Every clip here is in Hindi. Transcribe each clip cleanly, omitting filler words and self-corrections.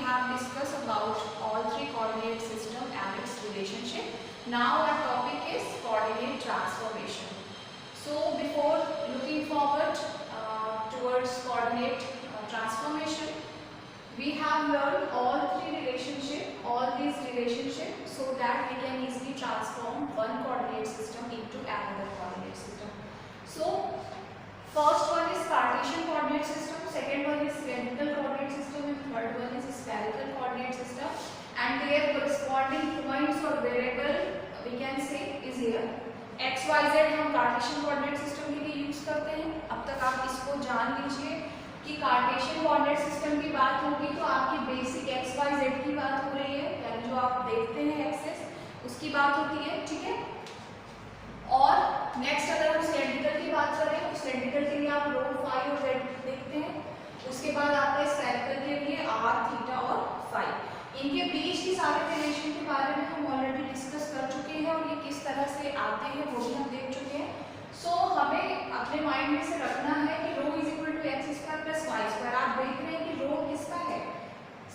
have discussed about all three coordinate system and its relationship. Now our topic is coordinate transformation. So before looking forward towards coordinate transformation, we have learned all these relationships so that we can easily transform one coordinate system into another coordinate system. So first one is Cartesian coordinate system, second one is cylindrical coordinate system, and third one is spherical coordinate system. And their corresponding points or variable we can say is here. x, y, z हम कार्टेशियन कोऑर्डिनेट सिस्टम के लिए यूज करते हैं. अब तक आप इसको जान लीजिए कि कार्टेशियन कोऑर्डिनेट सिस्टम की बात होगी तो आपकी बेसिक x, y, z की बात हो रही है, यानी जो आप देखते हैं एक्सेस उसकी बात होती है. ठीक है. और नेक्स्ट अगर हम सिलेंड्रिकल की बात करें तो सिलेंड्रिकल के लिए आप रो, फाई और जेड देखते हैं. उसके बाद आता है स्फेरिकल के लिए आर, थीटा और फाई. इनके बीच की सारे रिलेशन के बारे में हम ऑलरेडी डिस्कस कर चुके हैं और ये किस तरह से आते हैं वो भी हम देख चुके हैं. सो हमें अपने माइंड में से रखना है कि rho is equal to X square plus Y square. आप देख रहे हैं कि रो किसका है,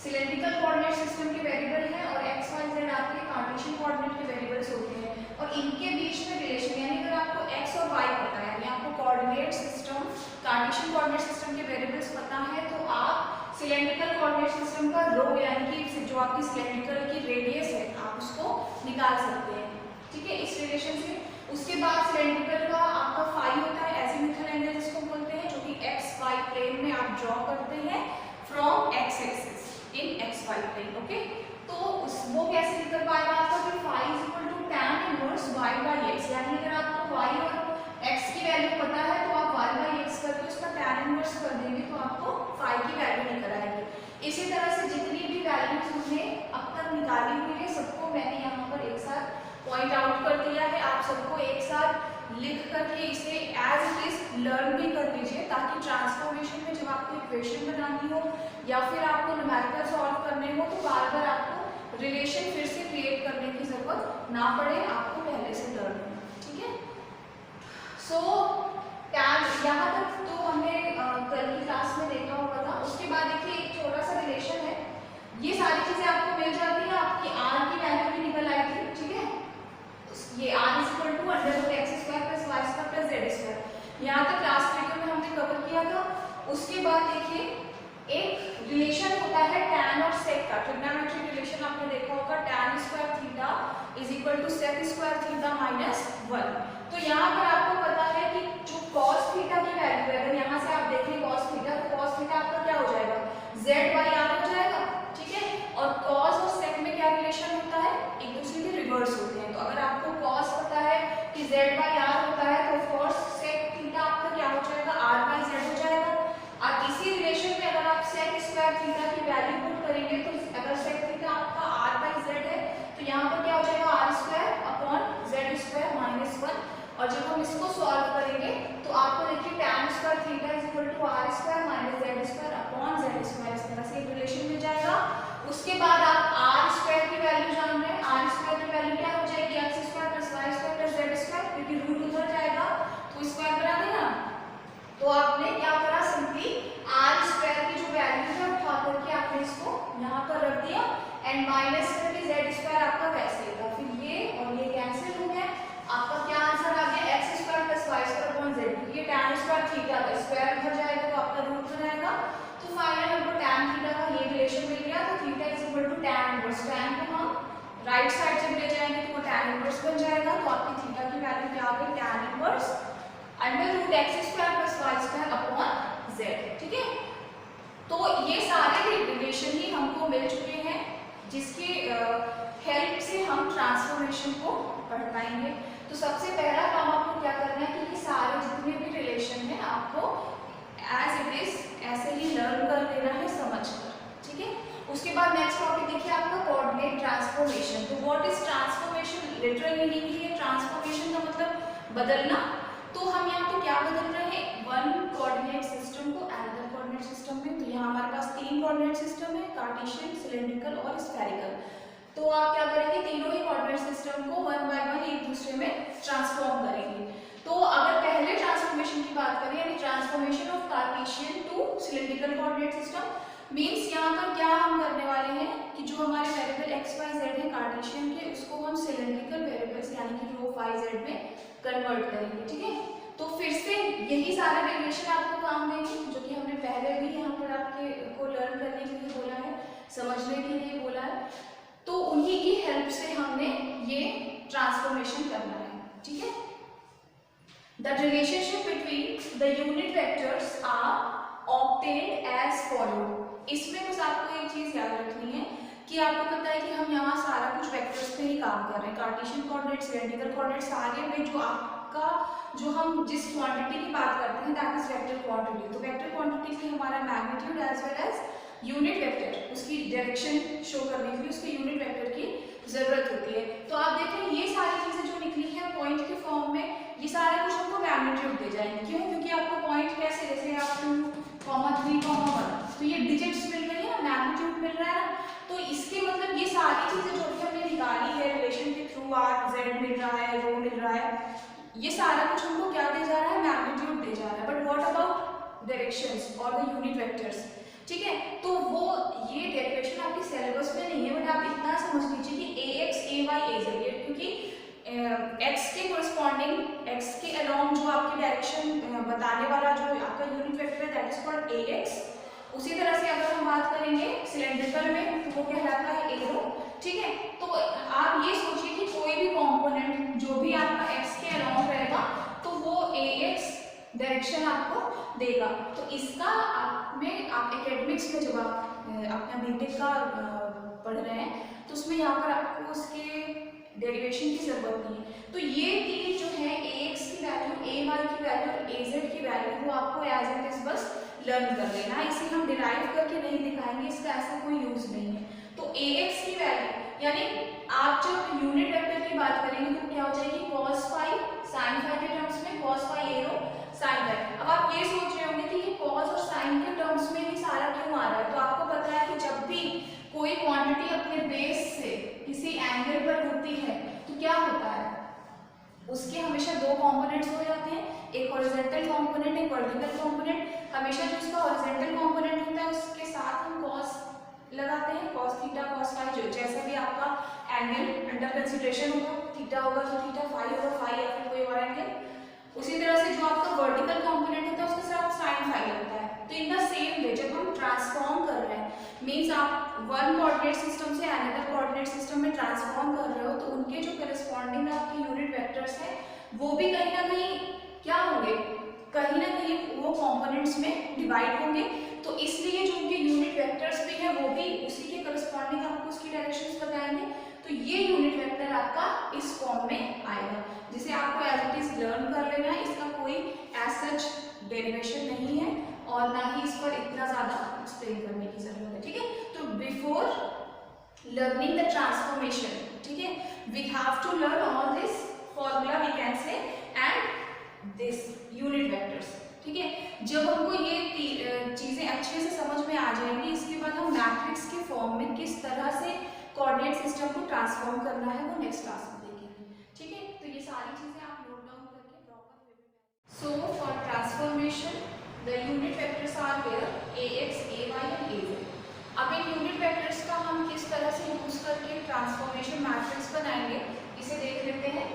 सिलेंड्रिकल कोऑर्डिनेट सिस्टम के वेरिएबल है और एक्स, वाई, जेड आपके कार्टेशियन कोऑर्डिनेट के वेरिएबल्स होते हैं. और इनके बीच में रिलेशन यानी अगर आपको x और y पता है, यानी आपको coordinate system Cartesian coordinate system के वेरिएबल्स पता है, तो आप सिलेंड्रिकल कोऑर्डिनेट सिस्टम का रो यानी कि जो आपकी सिलेंड्रिकल की रेडियस है आप उसको निकाल सकते हैं. ठीक है, इस रिलेशन से. उसके बाद सिलेंड्रिकल का आपका फाई होता है, एजीमुथल एंगल जिसको बोलते हैं, जो कि एक्स वाई प्लेन में आप ड्रॉ करते हैं from x axis in x y plane. Okay, तो वो कैसे निकल पाएगा आपका कि phi is equal to tan inverse y by x. यानी अगर आपको y और x की वैल्यू पता है तो आप y बाई x करके उसका tan इनवर्स कर देंगे तो आपको फाई की वैल्यू निकल आएगी. इसी तरह से जितनी भी वैल्यूज हमने अब तक निकाली हुई है सबको मैंने यहाँ पर एक साथ पॉइंट आउट कर दिया है. आप सबको एक साथ लिख करके इसे एज इट इज लर्न भी कर लीजिए ताकि ट्रांसफॉर्मेशन में जब आपको इक्वेशन बनानी हो या फिर आपको न्यूमेरिकल सॉल्व करने हो तो बार बार आपको रिलेशन फिर से क्रिएट करने की जरूरत ना पड़े, आपको पहले से लर्न हो. ठीक है. सो यहाँ तक तो हमने कल की क्लास में देखा हुआ था. उसके बाद देखिए एक छोटा सा रिलेशन है, ये सारी चीजें आपको मिल जाती है. आपकी आर की वैल्यू भी निकल आई थी. ठीक है, ये r is equal to under root x square plus Y square plus z square. यहाँ तक क्लास वीडियो में हमने कवर किया था. उसके बाद देखिए एक रिलेशन होता है tan और sec का. ट्रिग्नोमेट्रिक रिलेशन आपने देखा होगा, tan square theta is equal to sec square theta minus 1. तो यहाँ पर आपको पता है कि जो cos थीटा की वैल्यू है, अगर यहाँ से आप देखें cos थीटा तो cos थीटा आपका क्या हो जाएगा, z बाई r हो जाएगा. ठीक है, और cos और sec में क्या रिलेशन होता है, एक दूसरे के रिवर्स होते हैं. तो अगर आपको cos पता है कि z बाई r होता है तो ऑफकोर्स sec थीटा आपका क्या हो जाएगा, r बाई z हो जाएगा. और इसी रिलेशन में अगर आप sec स्क्वायर थीटा की वैल्यू पुट करेंगे तो अगर sec थीटा आपका r बाई z है तो यहाँ पर क्या हो जाएगा, r square upon z square minus 1. और जब हम इसको सॉल्व करेंगे तो आपको देखिए tan square theta is equal to r square minus z square upon z square, इस तरह से एक रिलेशन मिल जाएगा. उसके बाद आप r स्क्वायर की वैल्यू जान रहे हैं, r स्क्वायर की वैल्यू क्या हो जाएगी, x square plus y square plus z square, क्योंकि रूट उधर जाएगा तो स्क्वायर बना देना. तो आपने क्या करा, सिंपली r स्क्वायर की जो वैल्यू है उठा करके आपने इसको यहाँ पर रख दिया एंड माइनस करके z स्क्वायर आपका वैसे था. फिर ये और ये कैंसिल हो गया. आपका क्या आंसर आ गया, x square plus y square upon z. ये tan स्क्वायर थीटा का स्क्वायर उधर जाएगा तो आपका रूट हो जाएगा. तो फाइनल हमको tan थीटा का ये रिलेशन मिल गया. तो theta is equal to tan inverse. tan को हम राइट साइड जब ले जाएंगे तो वो tan इनवर्स बन जाएगा. तो आपकी थीटा की वैल्यू क्या आ गई, tan inverse under root x square plus Y square upon z. ठीक है, तो ये सारे रिलेशन ही हमको मिल चुके हैं जिसके हेल्प से हम ट्रांसफॉर्मेशन को पढ़ पाएंगे. तो सबसे पहला काम आपको क्या करना है कि ये सारे जितने भी रिलेशन हैं आपको एज इट इज ऐसे ही लर्न कर लेना है समझकर. ठीक है, उसके बाद नेक्स्ट टॉपिक देखिए आपका कोऑर्डिनेट ट्रांसफॉर्मेशन. तो what is transformation, literal meaning ही है ट्रांसफॉर्मेशन का मतलब बदलना. तो हम यहाँ पे क्या बदल रहे हैं, वन कोऑर्डिनेट सिस्टम को अनदर कोऑर्डिनेट सिस्टम में. तो यहाँ हमारे पास तीन कोऑर्डिनेट सिस्टम है, कार्टेशियन, सिलेंड्रिकल और स्फेरिकल. तो आप क्या करेंगे, तीनों ही कोऑर्डिनेट सिस्टम को वन बाय वन एक दूसरे में ट्रांसफॉर्म करेंगे. तो अगर पहले ट्रांसफॉर्मेशन की बात करें यानी transformation of Cartesian to cylindrical coordinate system, means यहाँ पर क्या हम करने वाले हैं कि जो हमारे वेरिएबल एक्स वाई जेड है कार्टेशियन के, उसको हम सिलेंड्रिकल वेरिएबल्स यानी कि रो फाई जेड में कन्वर्ट करेंगे। ठीक है, तो फिर से यही सारे डेरिवेशन आपको काम देंगे जो कि हमने पहले भी यहाँ पर आपके को लर्न करने के लिए बोला है, समझने के लिए बोला है। तो उन्हीं की हेल्प से हमने ये ट्रांसफॉर्मेशन करना है। ठीक है, the relationship between the unit vectors are obtained as follow। इसमें बस आपको एक चीज याद रखनी है कि आपको पता है कि हम यहाँ सारा कुछ वेक्टर्स पे ही काम कर रहे हैं, कार्टेशियन कोऑर्डिनेट, सिलेंड्रिकल कोऑर्डिनेट, सारे में जो आपका जो हम जिस क्वांटिटी की बात करते हैं दैट इज वेक्टर क्वांटिटी। तो वेक्टर क्वांटिटी से हमारा magnitude as well as unit vector, उसकी डायरेक्शन शो करने के लिए उसके यूनिट वेक्टर की जरूरत होती है। तो आप देखें ये सारी चीजें जो निकली है पॉइंट के फॉर्म में, ये सारा कुछ हमको मैग्नीट्यूड दे जाएंगे। क्यों? क्योंकि आपको पॉइंट कैसे, जैसे आप 2, 3, 1, तो ये डिजिट्स मिल रही है ना, मैग्नीट्यूड मिल रहा है ना, तो इसके मतलब ये सारी चीजें जो कि हमने निकाली है रिलेशन के थ्रू, आर जेड मिल रहा है, रो मिल रहा है, ये सारा कुछ हमको क्या दे जा रहा है, मैग्नीट्यूड दे जा रहा है। बट व्हाट अबाउट डायरेक्शंस और द यूनिट वेक्टर्स? ठीक है, तो वो ये डेरिवेशन आपके सिलेबस में नहीं है, बट आप इतना समझ लीजिए कि ए x a y a Z, क्योंकि एक्स के कोरस्पॉन्डिंग, एक्स के अलोंग जो आपकी डायरेक्शन बताने वाला जो आपका यूनिट वेक्टर है that is called a x. उसी तरह से अगर हम बात करेंगे सिलेंड्रिकल में तो वो कहलाता है ए रो। ठीक है, तो आप ये सोचिए कि कोई भी कंपोनेंट जो भी आपका एक्स के अलोंग रहेगा तो वो ए एक्स डायरेक्शन आपको देगा। तो इसका आप एकेडमिक्स में जब आप अपना बीटेक का पढ़ रहे हैं तो उसमें यहाँ पर आपको उसके डेरिवेशन की जरूरत नहीं है। तो ये तीन जो है ए एक्स की वैल्यू, ए वाई की वैल्यू और ए जेड की वैल्यू, वो आपको एज इट इज बस लर्न कर लेना है। इसे हम डिराइव करके नहीं दिखाएंगे, इसका ऐसा कोई यूज नहीं है। तो ए एक्स की वैल्यू यानी आप जब यूनिट वेक्टर की बात करेंगे तो क्या हो जाएगी, cos फाई sin फाई के टर्म्स में, cos फाई ए रो sin फाई। अब आप ये सोच रहे होंगे कि ये cos और sin के टर्म्स में ही सारा क्यों आ रहा है? तो आपको पता है कि जब भी कोई क्वांटिटी अपने बेस से किसी एंगल पर होती है तो क्या होता है, उसके हमेशा दो कंपोनेंट्स हो जाते हैं, एक हॉरिजॉन्टल कंपोनेंट, एक वर्टिकल कंपोनेंट। हमेशा जो उसका हॉरिजॉन्टल कंपोनेंट होता है उसके साथ हम cos लगाते हैं, cos थीटा cos फाई, जो जैसे भी आपका एंगल अंडर कंसीडरेशन होगा, थीटा होगा तो थीटा, फाई होगा फाई, या फिर कोई और एंगल। उसी तरह से जो आपका वर्टिकल कंपोनेंट होता है उसके साथ sin फाई लगता है। तो इन द सेम वे जब हम ट्रांसफॉर्म कर रहे हैं, मीन्स आप वन कोऑर्डिनेट सिस्टम से अनदर कोऑर्डिनेट सिस्टम में ट्रांसफॉर्म कर रहे हो, तो उनके जो करस्पॉन्डिंग आपके यूनिट वेक्टर्स हैं वो भी कहीं ना कहीं क्या होंगे, कहीं ना कहीं वो कंपोनेंट्स में डिवाइड होंगे। तो इसलिए जो उनके यूनिट वेक्टर्स भी हैं वो भी उसी के करस्पॉन्डिंग आपको उसकी डायरेक्शंस बताएंगे। तो ये यूनिट वेक्टर आपका इस फॉर्म में आएगा, जिसे आपको एज इट इज लर्न कर लेना है। इसका कोई एज सच डेरिवेशन नहीं है और ना ही इस पर इतना ज्यादा एक्सप्लेन करने की जरूरत है। ठीक है, तो बिफोर लर्निंग द ट्रांसफॉर्मेशन, ठीक है, we have to learn all this formula we can say and this unit vectors. ठीक है, जब हमको ये चीजें अच्छे से समझ में आ जाएंगी, इसके बाद हम मैट्रिक्स के फॉर्म में किस तरह से कोऑर्डिनेट सिस्टम को ट्रांसफॉर्म करना है वो नेक्स्ट क्लास में देखेंगे। ठीक है, तो ये सारी चीजें आप नोट डाउन करके प्रॉपर वे में। So for transformation the unit vectors are where a x a y and a z. अब इन यूनिट वेक्टर्स का हम किस तरह से यूज करके ट्रांसफॉर्मेशन मैट्रिक्स बनाएंगे इसे देख लेते हैं।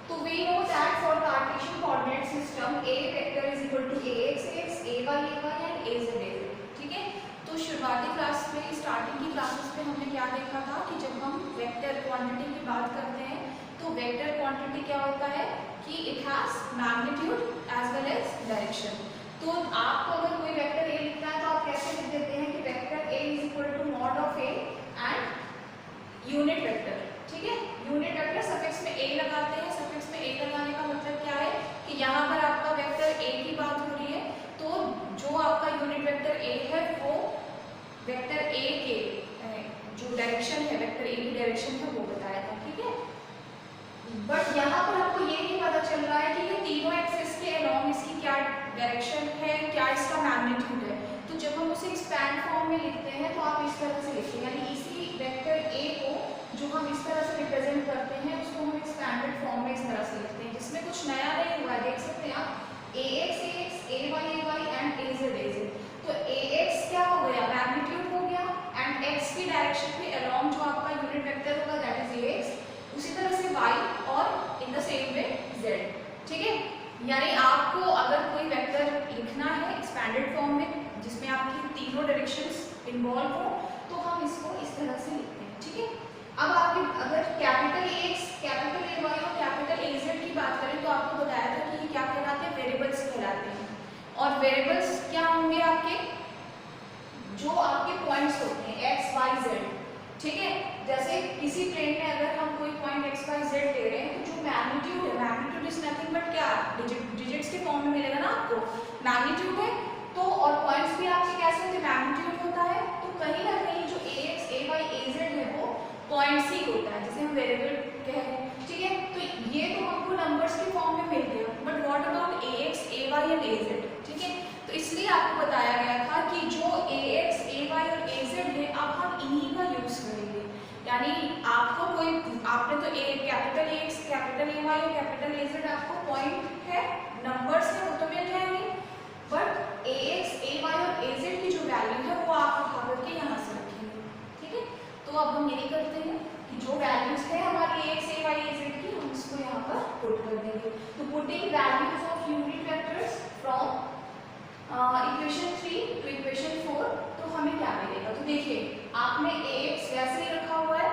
तो we know that for Cartesian coordinate system a vector is equal to a x a y and a z. ठीक है, तो शुरुआती क्लास में, स्टार्टिंग की क्लासेस में हमने क्या देखा था कि जब हम वेक्टर क्वांटिटी की बात करते हैं तो वेक्टर क्वांटिटी क्या होता है कि it has magnitude as well as direction. तो आपको अगर कोई वेक्टर ए लिखना है तो आप कैसे लिख देते हैं कि vector a is equal to mod of a and unit vector. ठीक है, यूनिट वेक्टर सफिक्स में ए लगाते हैं। सफिक्स में ए लगाने का मतलब क्या है कि यहाँ पर आपका वेक्टर ए की बात हो रही है, तो जो आपका यूनिट वेक्टर ए है वो वेक्टर ए के जो डायरेक्शन है, वेक्टर ए की डायरेक्शन है वो बताएगा। ठीक है, बट यहाँ पर आपको ये नहीं पता चल रहा है कि ये तीनों एक्सिस के अलोंग इसकी क्या डायरेक्शन है, क्या इसका मैग्नीट्यूड है। तो जब हम उसे एक्सपैंड फॉर्म में लिखते हैं तो आप इस तरह से लिखते हैं, यानी इसी वेक्टर ए को जो हम इस तरह से रिप्रेजेंट करते हैं उसको हम एक्सपैंडेड फॉर्म में इस तरह से लिखते हैं, जिसमें कुछ नया नहीं हुआ है। देख सकते हैं आप a x a y and a z. तो ए एक्स क्या हो गया, मैग्नीट्यूड एंड एक्स की डायरेक्शन पे अलोंग जो आपका यूनिट वेक्टर होगा दैट इज एक्स, उसी तरह से वाई और in the same way z. ठीक है, यानी आपको अगर कोई वेक्टर लिखना है एक्सपैंडेड फॉर्म में जिसमें आपकी तीनों डायरेक्शंस इन्वॉल्व हो तो हम इसको इस तरह से लिखते हैं। ठीक है, अब आपके अगर कैपिटल एक्स, कैपिटल ए वाई और कैपिटल ए जेड की बात करें तो आपको बताया था कि ये क्या कहलाते हैं, वेरिएबल्स कहलाते हैं। और वेरिएबल्स क्या होंगे आपके, जो आपके पॉइंट्स होते हैं एक्स वाई जेड। ठीक है, जैसे किसी प्लेन में अगर हम कोई पॉइंट एक्स वाई जेड ले रहे हैं तो जो मैग्नीट्यूड है, मैग्नीट्यूड इज नथिंग बट क्या, डिजिट्स के फॉर्म में मिलेगा ना आपको, मैग्नीट्यूड है। तो और पॉइंट्स भी आपके कैसे होते हैं, मैग्नीट्यूड होता है। तो कहीं ना कहीं जो ए x a y a Z है वो पॉइंट्स ही होता है, जिसे हम वेरिएबल कह रहे हैं। ठीक है, तो ये तो हमको नंबर्स के फॉर्म में मिल गया, but what about a x a y and a z. ठीक है, तो इसलिए आपको बताया गया था कि जो ए एक्स ए वाई और ए जेड है अब हम इन्हीं का यूज करेंगे। यानी आपको कोई, आपने तो a capital A x capital A y और कैपिटल ए जेड आपको पॉइंट है, नंबर्स है, वो तो मिल जाएंगे, but a x a y और ए जेड की जो वैल्यू है वो आप उठा करके यहाँ से रखेंगे। ठीक है, तो अब हम यही करते हैं कि जो वैल्यूज है हमारी a x a y a z की हम इसको यहाँ पर पुट कर देंगे। तो putting values of unit vectors from equation 3 to equation 4, तो हमें क्या मिलेगा। तो देखिए आपने ax वैसे ही रखा हुआ है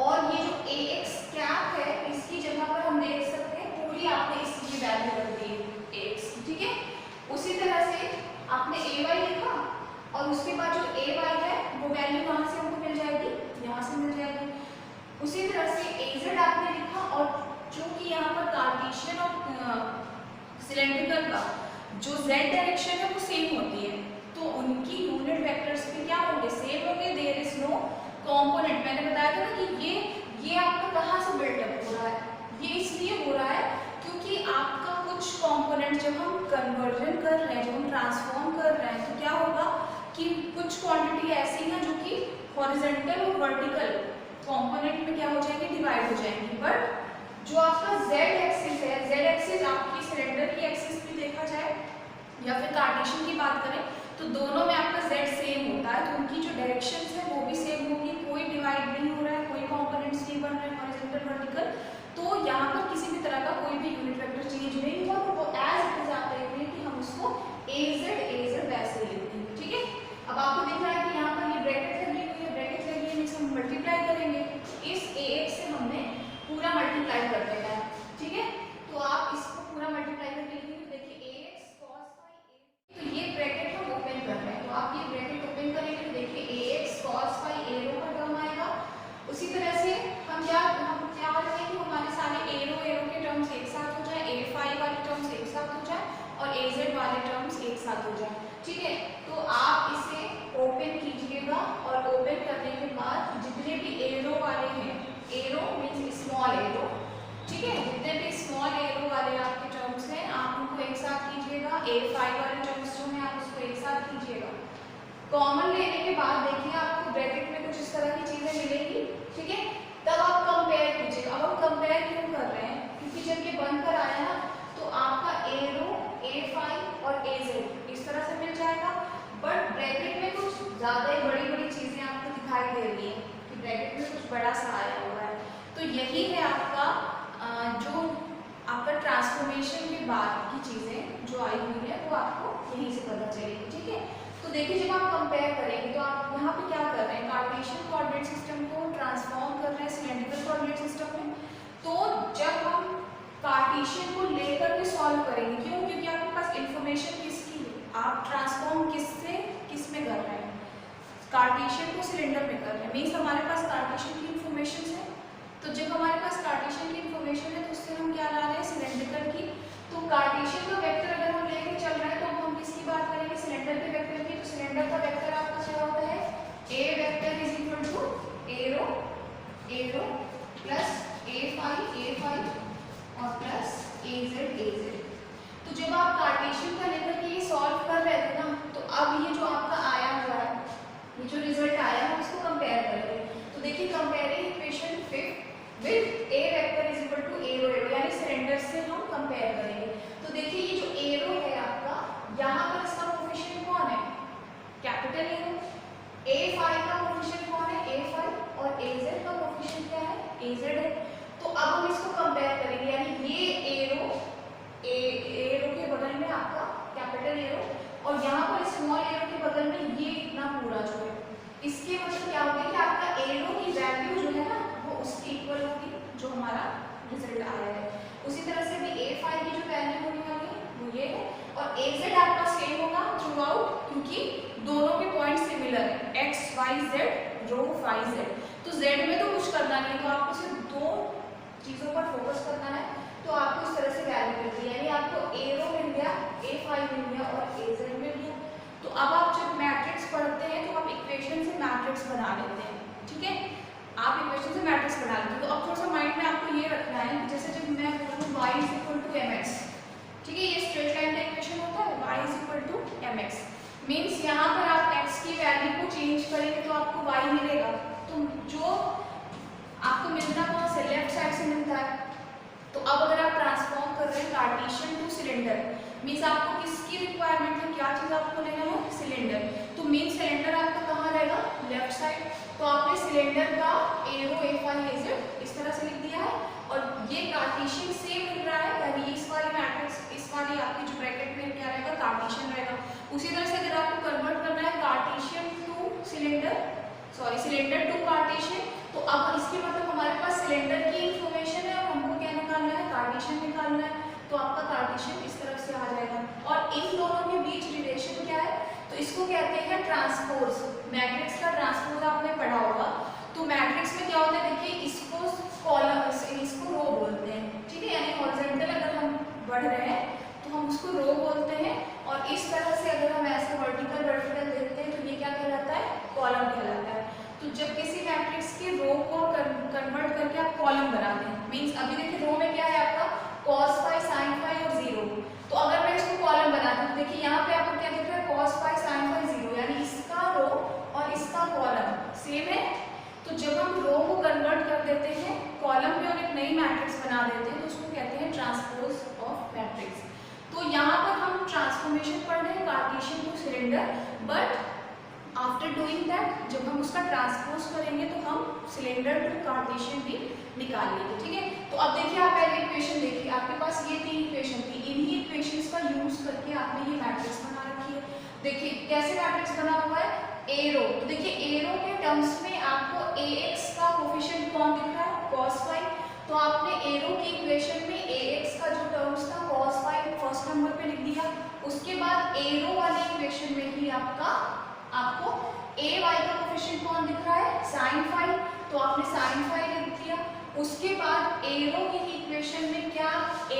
और ये जो ax कैप है इसकी जगह पर हम देख सकते हैं पूरी आपने इसकी वैल्यू रख दी ax। ठीक है, उसी तरह से आपने ay लिखा और उसके बाद जो ay है वो वैल्यू कहाँ से हमको मिल जाएगी, यहाँ से मिल जाएगी। उसी तरह से az आपने लिखा और चूंकि यहाँ पर कार्टेशियन और सिलेंड्रिकल का जो z डायरेक्शन है वो सेम होती है तो उनकी यूनिट वेक्टर्स भी क्या होंगे, सेम होंगे। देयर इज नो कंपोनेंट, मैंने बताया था ना कि ये आपका कहाँ से बिल्डअप हो रहा है, ये इसलिए हो रहा है क्योंकि आपका कुछ कंपोनेंट जब हम कन्वर्जन कर रहे हैं, जब हम ट्रांसफॉर्म कर रहे हैं तो क्या होगा कि कुछ क्वांटिटी ऐसी है जो कि हॉरिजॉन्टल और वर्टिकल कंपोनेंट में क्या हो जाएंगे, डिवाइड हो जाएंगी। बट जो आपका z एक्सिस है, z एक्सिस आपकी सिलेंडर की एक्सिस भी देखा जाए या फिर कार्टेशियन की बात करें तो दोनों में आपका z सेम होता है, तो उनकी जो डायरेक्शंस है वो भी सेम होगी, कोई डिवाइड नहीं हो रहा है, कोई कंपोनेंट्स नहीं बन रहे हैं हॉरिजॉन्टल वर्टिकल, तो यहाँ पर किसी भी तरह का कोई भी यूनिट वेक्टर चेंज नहीं हुआ, तो वो एज इट इज आप देख रहे हैं कि हम उसको az वैसे लिख देंगे। ठीक है, अब आपको दिख रहा है कि यहाँ पर ये ब्रैकेट लगी हुई है, ब्रैकेट लगी है जिसे हम मल्टीप्लाई करेंगे, इस ax से हमने पूरा मल्टीप्लाई कर देना है। ठीक है, तो आप इसको पूरा मल्टीप्लाई करके लिखेंगे, देखिए ax cos phi a, तो ये ब्रैकेट हम ओपन कर रहे हैं, तो आप ये ब्रैकेट ओपन करेंगे तो देखिए ax cos phi a रो का टर्म आएगा। उसी तरह से हम क्या रखें कि हमारे सारे a रो के टर्म्स एक साथ हो जाए, a phi वाले टर्म्स एक साथ हो जाए और az वाले टर्म्स एक साथ हो जाए। ठीक है, तो आप इसे ओपन कीजिएगा और ओपन करने के बाद जितने भी a रो वाले हैं, एरो मीन्स स्मॉल एरो, ठीक है, जितने भी स्मॉल एरो वाले आपके टर्म्स हैं आप उनको एक साथ कीजिएगा, a phi वाले टर्म्स जो हैं आप उसको एक साथ कीजिएगा। कॉमन लेने के बाद देखिए आपको ब्रैकेट में कुछ इस तरह की चीजें मिलेंगी। ठीक है, तब आप कंपेयर कीजिएगा। अब हम कंपेयर क्यों कर रहे हैं, क्योंकि जब ये बनकर आया ना तो आपका एरो a phi और az इस तरह से मिल जाएगा, बट ब्रैकेट में कुछ ज्यादा ही बड़ी बड़ी चीजें आपको दिखाई दे रही है, ब्रैकेट में कुछ बड़ा सा आया हुआ है। तो यही है आपका जो आपका ट्रांसफॉर्मेशन के बाद की चीज़ें जो आई हुई है वो आपको यहीं से पता चलेगी। ठीक है, तो देखिए जब आप कंपेयर करेंगे तो आप यहाँ पे क्या कर रहे हैं, कार्टेशियन कोऑर्डिनेट सिस्टम को ट्रांसफॉर्म कर रहे हैं सिलेंड्रिकल कोऑर्डिनेट सिस्टम में। तो जब हम कार्टेशियन को लेकर के सॉल्व करेंगे, क्यों, क्योंकि आपके पास इंफॉर्मेशन किसकी है, आप ट्रांसफॉर्म किससे किस में कर रहे हैं, कार्टेशियन को सिलेंडर में कर रहे हैं, मीन्स हमारे पास कार्टेशियन की इंफॉर्मेशन है। तो जब हमारे पास कार्टेशियन की इंफॉर्मेशन है तो उससे हम क्या ला रहे हैं, सिलेंड्रिकल की। तो कार्टेशियन का वेक्टर अगर हम लेके चल रहे हैं तो हम किसकी बात करेंगे, सिलेंडर के वेक्टर की। तो सिलेंडर का वेक्टर आपका क्या होता है, a vector is equal to a rho plus a phi और प्लस az। तो जब आप कार्टेशियन का लेकर के ये सॉल्व कर रहे थे ना, तो अब ये जो आपका आया हुआ है, ये जो रिजल्ट आया है उसको कंपेयर करेंगे। तो देखिए comparing equation 5 with a vector is equal to a rho, यानी सिलेंडर से हम कंपेयर करेंगे। तो देखिए ये जो एरो है आपका, यहाँ पर इसका कोफिशिएंट कौन है, कैपिटल एरो, a phi का वैल्यू जो है ना वो उसके इक्वल होगी जो हमारा रिजल्ट आया है। उसी तरह से भी A5 की जो वैल्यू होने वाली है वो ये है, और AZ आपका सेम होगा थ्रू आउट, क्योंकि दोनों के पॉइंट सिमिलर है, x y z रो फाई z। तो z में तो कुछ करना नहीं है, तो आपको सिर्फ दो चीज़ों पर फोकस करना है, तो आपको इस तरह से वैल्यू मिलती है, यानी आपको A रो मिल गया, A5 मिल गया और AZ मिल गया। तो अब आप जब मैट्रिक्स पढ़ते हैं तो आप इक्वेशन से मैट्रिक्स बना लेते हैं, ठीक है, आप इक्वेशन से मैट्रिक्स बना लेते हैं। तो अब थोड़ा सा माइंड में आपको ये रखना है कि जैसे जब मैं बोलूँ y is equal to mx, ठीक है, ये स्ट्रेट लाइन का इक्वेशन होता है, y is equal to mx, means यहाँ पर आप x की वैल्यू को चेंज करेंगे तो आपको y मिलेगा। तो जो आपको मिलता कौन से, लेफ्ट साइड से मिलता है। तो अब अगर आप ट्रांसफॉर्म कर रहे हैं कार्टेशियन टू सिलेंडर, मीन्स आपको किसकी रिक्वायरमेंट है, क्या चीज़ आपको लेना है, सिलेंडर। तो मीन सिलेंडर आपका कहाँ रहेगा, लेफ्ट साइड। तो आपने सिलेंडर का एरो A5 AZ इस तरह से लिख दिया है, और ये कार्टेशियन से मिल रहा है, यानी इस वाली मैट्रिक्स, इस वाली आपकी जो ब्रैकेट में क्या रहेगा, कार्टेशियन रहेगा। उसी तरह से अगर आपको कन्वर्ट करना है Cartesian to cylinder, sorry cylinder to Cartesian, तो अब इसके मतलब हमारे पास सिलेंडर की इंफॉर्मेशन है और हमको क्या निकालना है, कार्टेशियन निकालना है। तो आपका कार्टेशियन इस तरफ से आ जाएगा, और इन दोनों के बीच रिलेशन क्या है, तो इसको कहते हैं ट्रांसपोज। मैट्रिक्स का ट्रांसपोज आपने पढ़ा होगा। तो मैट्रिक्स में क्या होता है, देखिए इसको कॉलम, इसको रो बोलते हैं, ठीक है, यानी हॉरिजॉन्टल अगर हम बढ़ रहे हैं तो हम उसको रो बोलते हैं, और इस तरह से अगर हम ऐसे वर्टिकल वर्टिकल देखते हैं तो ये क्या कहलाता है, कॉलम कहलाता है। तो जब किसी मैट्रिक्स के रो को कन्वर्ट करके आप कॉलम बनाते हैं, मीन्स अभी देखिए रो में क्या है आपका cos फाई sin फाई और 0, तो अगर मैं इसको कॉलम बनाती हूँ, देखिए यहाँ पे आपको क्या दिख रहा है, cos फाई sin फाई 0, यानी इसका रो और इसका कॉलम सेम है। तो जब हम रो को कन्वर्ट कर देते हैं कॉलम में और एक नई मैट्रिक्स बना देते हैं तो उसको कहते हैं ट्रांसपोज ऑफ मैट्रिक्स। तो यहाँ पर हम ट्रांसफॉर्मेशन पढ़ रहे हैं Cartesian to cylinder, but after doing that जब हम उसका ट्रांसपोज करेंगे तो हम सिलेंडर टू कार्टेशियन भी निकाल लेंगे, ठीक है। तो अब देखिए आप पहले इक्वेशन देखिए, आपके पास ये तीन इक्वेशन थी, इन्हीं इक्वेशंस का यूज करके आपने ये मैट्रिक्स बना रखी है। देखिए कैसे मैट्रिक्स बना हुआ है, एरो, तो देखिए एरो के टर्म्स में आपको ax का कोफिशिएंट कौन दिख रहा है, cos फाई। तो आपने एरो की इक्वेशन में ax का जो टर्म्स था cos फाई फर्स्ट नंबर पे लिख दिया, उसके बाद एरो वाले इक्वेशन में ही आपको ay का कोफिशिएंट कौन दिख रहा है, sin फाई, तो आपने sin फाई लिख दिया। उसके बाद एरो की इक्वेशन में क्या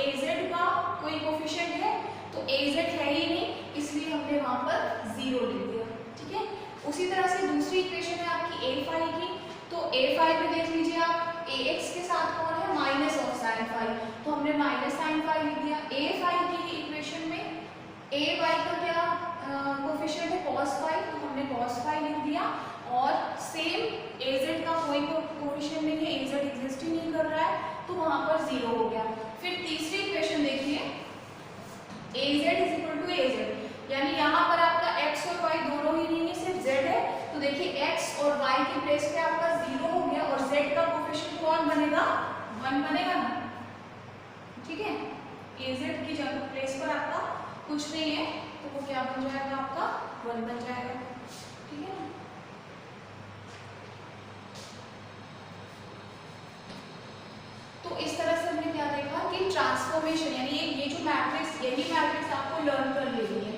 az का कोई कोफिशिएंट है, तो az है ही नहीं, इसलिए हमने वहां पर 0 लिख दिया, ठीक है। उसी तरह से दूसरी इक्वेशन है आपकी a5 की, तो a5 में देख लीजिए आप ax के साथ कौन है, माइनस ऑफ sin फाई, तो हमने माइनस sin फाई लिख दिया। a5 की इक्वेशन में ay का क्या कोफिशिएंट है, cos फाई, तो हमने cos फाई लिख दिया, और सेम az का कोई कोफिशिएंट नहीं है, az एग्जिस्ट ही नहीं कर रहा है, तो वहां पर 0 हो गया। फिर तीसरी इक्वेशन देखिए az is equal to az, यानी यहाँ पर आपका x और y दोनों ही नहीं है, सिर्फ z है, तो देखिए x और y के प्लेस पे आपका 0 हो गया, और z का कोफिशिएंट कौन बनेगा, 1 बनेगा ना, ठीक है। az की जगह प्लेस पर आपका कुछ नहीं है, तो वो क्या बन जाएगा, आपका 1 बन जाएगा, ठीक है। तो इस तरह से हमने क्या देखा कि ट्रांसफॉर्मेशन, यानी ये जो मैट्रिक्स, यही मैट्रिक्स आपको लर्न कर लेनी है,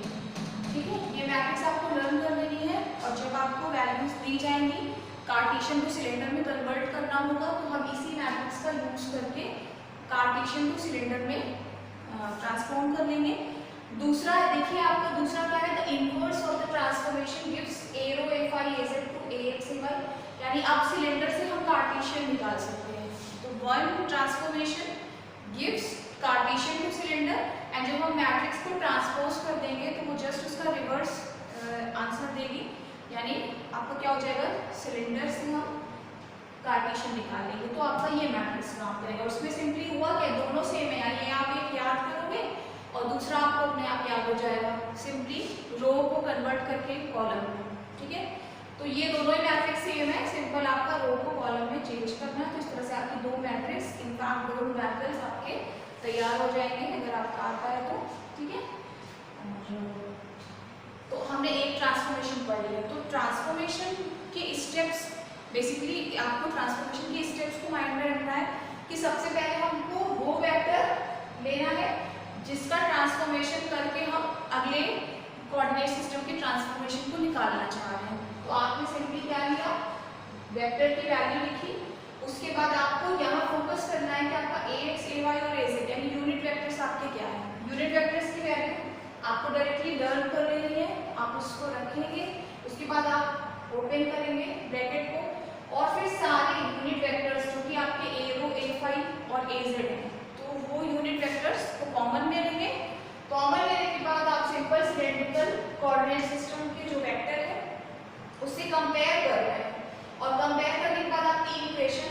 ठीक है, ये मैट्रिक्स आपको लर्न कर लेनी है, और जब आपको वैल्यूज दी जाएंगी कार्टेशियन टू सिलेंडर में कन्वर्ट करना होगा, तो हम इसी मैट्रिक्स का यूज करके कार्टेशियन टू सिलेंडर में ट्रांसफॉर्म कर लेंगे। दूसरा देखिए आपका दूसरा क्या है, the inverse of the transformation gives a rho a5 az to ax ay, यानी अब सिलेंडर से हम कार्टेशियन निकाल सकते हैं। तो one transformation gives Cartesian to cylinder, and जब हम मैट्रिक्स को ट्रांसपोज कर देंगे तो वो जस्ट उसका रिवर्स आंसर देगी, यानी आपका क्या हो जाएगा, सिलेंडर से हम कार्टेशियन निकाल लेंगे, तो आपका ये मैट्रिक्स काम करेगा। उसमें सिंपली हुआ क्या, दोनों सेम है, यानी आप एक याद करोगे और दूसरा आपको अपने आप याद हो जाएगा, सिंपली रो को कन्वर्ट करके कॉलम में, ठीक है। तो ये दोनों ही मैट्रिक्स सेम है, सिंपल आपका रो को कॉलम में चेंज करना है। तो इस तरह से आपकी दो मैट्रिक्स, इनफैक्ट दो न्यूमेरिकल्स आपके तैयार हो जाएंगे अगर आपका आता है तो, ठीक है। तो हमने एक ट्रांसफॉर्मेशन पढ़ लिया। तो ट्रांसफॉर्मेशन के स्टेप्स बेसिकली आपको ट्रांसफॉर्मेशन के स्टेप्स को माइंड में रखना है कि सबसे पहले हमको वो वेक्टर लेना है जिसका ट्रांसफॉर्मेशन करके हम अगले कोऑर्डिनेट सिस्टम के ट्रांसफॉर्मेशन को निकालना चाह रहे हैं। तो आपने सिंपली क्या लिया, वेक्टर की वैल्यू लिखी, उसके बाद आपको यहाँ फोकस करना है कि आपका ax, ay और az यानी यूनिट वेक्टर्स आपके क्या है। यूनिट वेक्टर्स की वैल्यू आपको डायरेक्टली लर्न कर लेनी है, आप उसको रखेंगे, उसके बाद आप ओपन करेंगे ब्रैकेट को और फिर सारे यूनिट वेक्टर्स जो कि आपके a0, a5 और az हैं, तो वो यूनिट वेक्टर्स को कॉमन ले लेंगे। कॉमन लेने के बाद आप सिंपल सिलेंड्रिकल कोऑर्डिनेट सिस्टम के जो वेक्टर है उससे कंपेयर कर रहे हैं और कंपेयर करने के बाद आप 3 इक्वेशन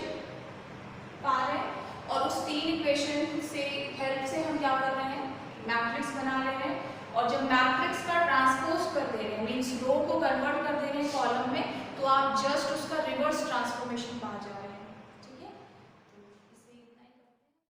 पा रहे हैं और उस 3 इक्वेशन से हेल्प से हम क्या कर रहे हैं, मैट्रिक्स बना रहे हैं। और जब मैट्रिक्स का ट्रांसपोज कर दे रहे हैं मीन्स रो को कन्वर्ट कर दे रहे हैं कॉलम में, तो आप जस्ट उसका रिवर्स ट्रांसफॉर्मेशन पा जाओगे।